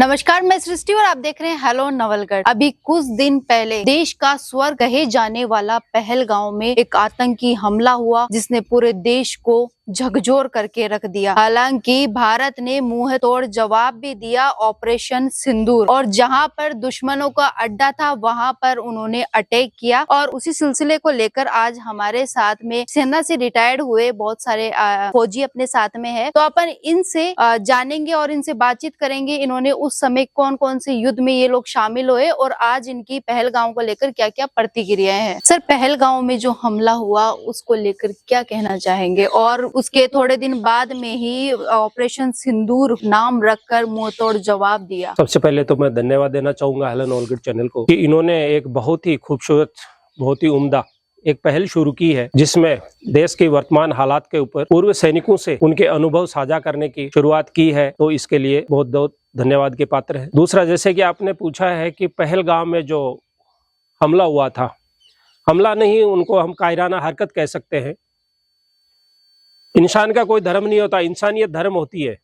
नमस्कार, मैं सृष्टि और आप देख रहे हैं हेलो नवलगढ़। अभी कुछ दिन पहले देश का स्वर्ग कहे जाने वाला पहलगांव में एक आतंकी हमला हुआ जिसने पूरे देश को झकझोर करके रख दिया। हालांकि भारत ने मुंह तोड़ जवाब भी दिया ऑपरेशन सिंदूर, और जहां पर दुश्मनों का अड्डा था वहां पर उन्होंने अटैक किया। और उसी सिलसिले को लेकर आज हमारे साथ में सेना से रिटायर्ड हुए बहुत सारे फौजी अपने साथ में है, तो अपन इनसे जानेंगे और इनसे बातचीत करेंगे इन्होंने उस समय कौन कौन से युद्ध में ये लोग शामिल हुए और आज इनकी पहलगांव को लेकर क्या क्या प्रतिक्रियाएं हैं। सर, पहलगांव में जो हमला हुआ उसको लेकर क्या कहना चाहेंगे, और उसके थोड़े दिन बाद में ही ऑपरेशन सिंदूर नाम रखकर मुंह तोड़ जवाब दिया। सबसे पहले तो मैं धन्यवाद देना चाहूंगा हेलो नवलगढ़ चैनल को कि इन्होंने एक बहुत ही खूबसूरत, बहुत ही उम्दा एक पहल शुरू की है जिसमें देश के वर्तमान हालात के ऊपर पूर्व सैनिकों से उनके अनुभव साझा करने की शुरुआत की है, तो इसके लिए बहुत बहुत धन्यवाद के पात्र है। दूसरा, जैसे कि आपने पूछा है कि पहलगाम में जो हमला हुआ था, हमला नहीं, उनको हम कायराना हरकत कह सकते हैं। इंसान का कोई धर्म नहीं होता, इंसानियत धर्म होती है,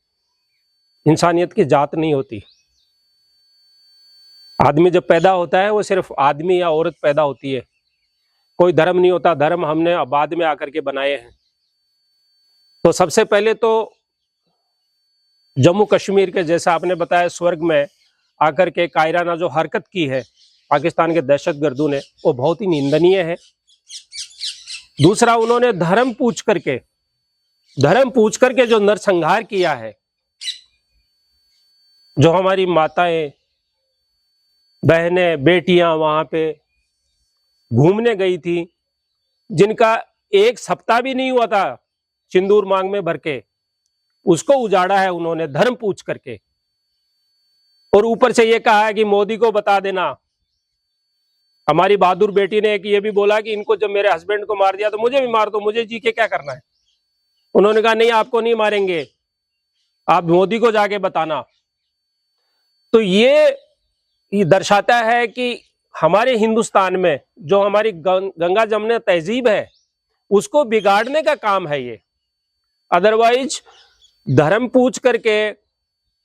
इंसानियत की जात नहीं होती। आदमी जब पैदा होता है वो सिर्फ आदमी या औरत पैदा होती है, कोई धर्म नहीं होता। धर्म हमने बाद में आकर के बनाए हैं। तो सबसे पहले तो जम्मू कश्मीर के, जैसा आपने बताया, स्वर्ग में आकर के कायराना जो हरकत की है पाकिस्तान के दहशतगर्दों ने, वो बहुत ही निंदनीय है। दूसरा, उन्होंने धर्म पूछ करके जो नरसंहार किया है, जो हमारी माताएं, बहनें, बेटियां वहां पे घूमने गई थी, जिनका एक सप्ताह भी नहीं हुआ था सिंदूर मांग में भर के, उसको उजाड़ा है उन्होंने धर्म पूछ करके। और ऊपर से ये कहा है कि मोदी को बता देना। हमारी बहादुर बेटी ने एक ये भी बोला कि इनको जब मेरे हस्बैंड को मार दिया तो मुझे भी मार दो, मुझे जी के क्या करना है। उन्होंने कहा नहीं, आपको नहीं मारेंगे, आप मोदी को जाके बताना। तो ये दर्शाता है कि हमारे हिंदुस्तान में जो हमारी गंगा जमुना तहजीब है उसको बिगाड़ने का काम है ये। अदरवाइज धर्म पूछ करके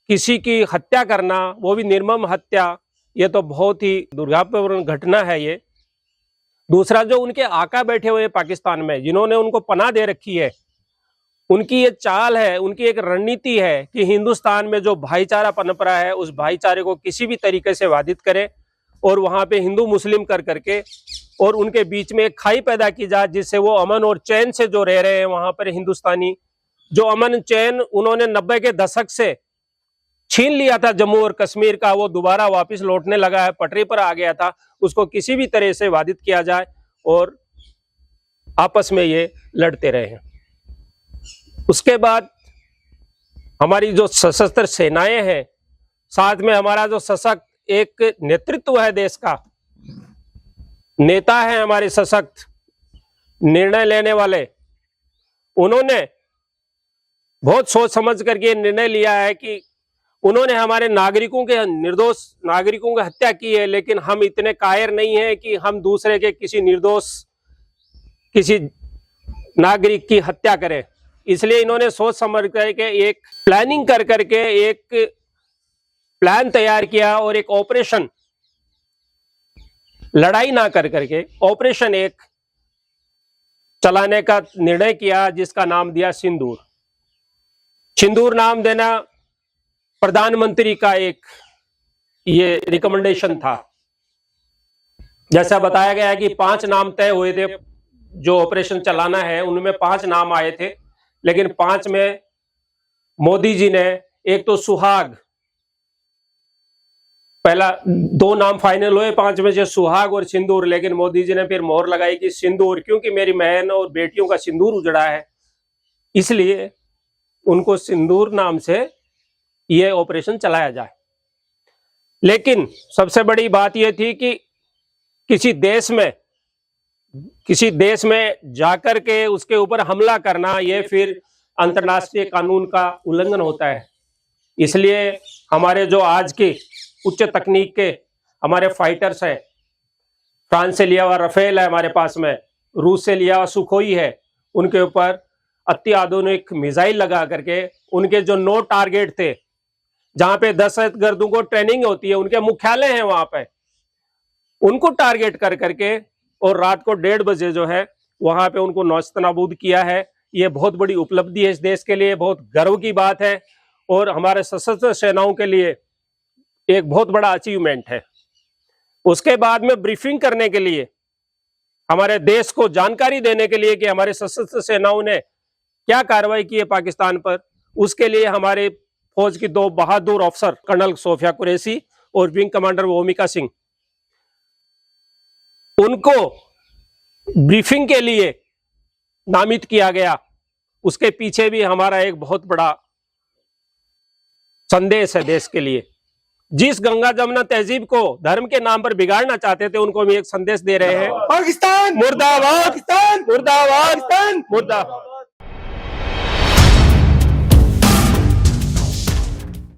किसी की हत्या करना, वो भी निर्मम हत्या, ये तो बहुत ही दुर्भाग्यपूर्ण घटना है ये। दूसरा, जो उनके आका बैठे हुए पाकिस्तान में, जिन्होंने उनको पनाह दे रखी है, उनकी ये चाल है, उनकी एक रणनीति है कि हिंदुस्तान में जो भाईचारा पनप रहा है उस भाईचारे को किसी भी तरीके से बाधित करे और वहां पे हिंदू मुस्लिम कर करके और उनके बीच में एक खाई पैदा की जाए, जिससे वो अमन और चैन से जो रह रहे हैं वहां पर हिंदुस्तानी, जो अमन चैन उन्होंने 90 के दशक से छीन लिया था जम्मू और कश्मीर का, वो दोबारा वापस लौटने लगा है, पटरी पर आ गया था, उसको किसी भी तरह से बाधित किया जाए और आपस में ये लड़ते रहे हैं। उसके बाद हमारी जो सशस्त्र सेनाएं हैं, साथ में हमारा जो सशक्त एक नेतृत्व है, देश का नेता है हमारे सशक्त निर्णय लेने वाले, उन्होंने बहुत सोच समझ करके निर्णय लिया है कि उन्होंने हमारे नागरिकों के, निर्दोष नागरिकों की हत्या की है, लेकिन हम इतने कायर नहीं हैं कि हम दूसरे के किसी निर्दोष किसी नागरिक की हत्या करें। इसलिए इन्होंने सोच समझ करके एक प्लानिंग कर करके एक प्लान तैयार किया और एक ऑपरेशन, लड़ाई ना कर करके ऑपरेशन एक चलाने का निर्णय किया, जिसका नाम दिया सिंदूर। सिंदूर नाम देना प्रधानमंत्री का एक ये रिकमेंडेशन था। जैसा बताया गया है कि 5 नाम तय हुए थे जो ऑपरेशन चलाना है, उनमें 5 नाम आए थे, लेकिन 5 में मोदी जी ने, एक तो सुहाग, पहला 2 नाम फाइनल हुए, 5 में से सुहाग और सिंदूर, लेकिन मोदी जी ने फिर मोहर लगाई कि सिंदूर, क्योंकि मेरी बहन और बेटियों का सिंदूर उजड़ा है, इसलिए उनको सिंदूर नाम से यह ऑपरेशन चलाया जाए। लेकिन सबसे बड़ी बात यह थी कि किसी देश में जाकर के उसके ऊपर हमला करना, यह फिर अंतर्राष्ट्रीय कानून का उल्लंघन होता है। इसलिए हमारे जो आज के उच्च तकनीक के हमारे फाइटर्स हैं, फ्रांस से लिया हुआ राफेल है हमारे पास में, रूस से लिया हुआ सुखोई है, उनके ऊपर अति आधुनिक मिसाइल लगा करके उनके जो 9 टारगेट थे, जहां पे दहशतगर्दों को ट्रेनिंग होती है, उनके मुख्यालय हैं वहां पे, उनको टारगेट कर करके और रात को 1:30 बजे जो है वहां पे उनको नौस्तनाबूद किया है। ये बहुत बड़ी उपलब्धि है इस देश के लिए, बहुत गर्व की बात है और हमारे सशस्त्र सेनाओं के लिए एक बहुत बड़ा अचीवमेंट है। उसके बाद में ब्रीफिंग करने के लिए, हमारे देश को जानकारी देने के लिए कि हमारे सशस्त्र सेनाओं ने क्या कार्रवाई की है पाकिस्तान पर, उसके लिए हमारे फौज की 2 बहादुर अफसर कर्नल सोफिया कुरैशी और विंग कमांडर भूमिका सिंह, उनको ब्रीफिंग के लिए नामित किया गया। उसके पीछे भी हमारा एक बहुत बड़ा संदेश है देश के लिए। जिस गंगा जमुना तहजीब को धर्म के नाम पर बिगाड़ना चाहते थे, उनको भी एक संदेश दे रहे हैं, पाकिस्तान मुर्दाबाद, पाकिस्तान मुर्दाबाद, पाकिस्तान मुर्दाबाद।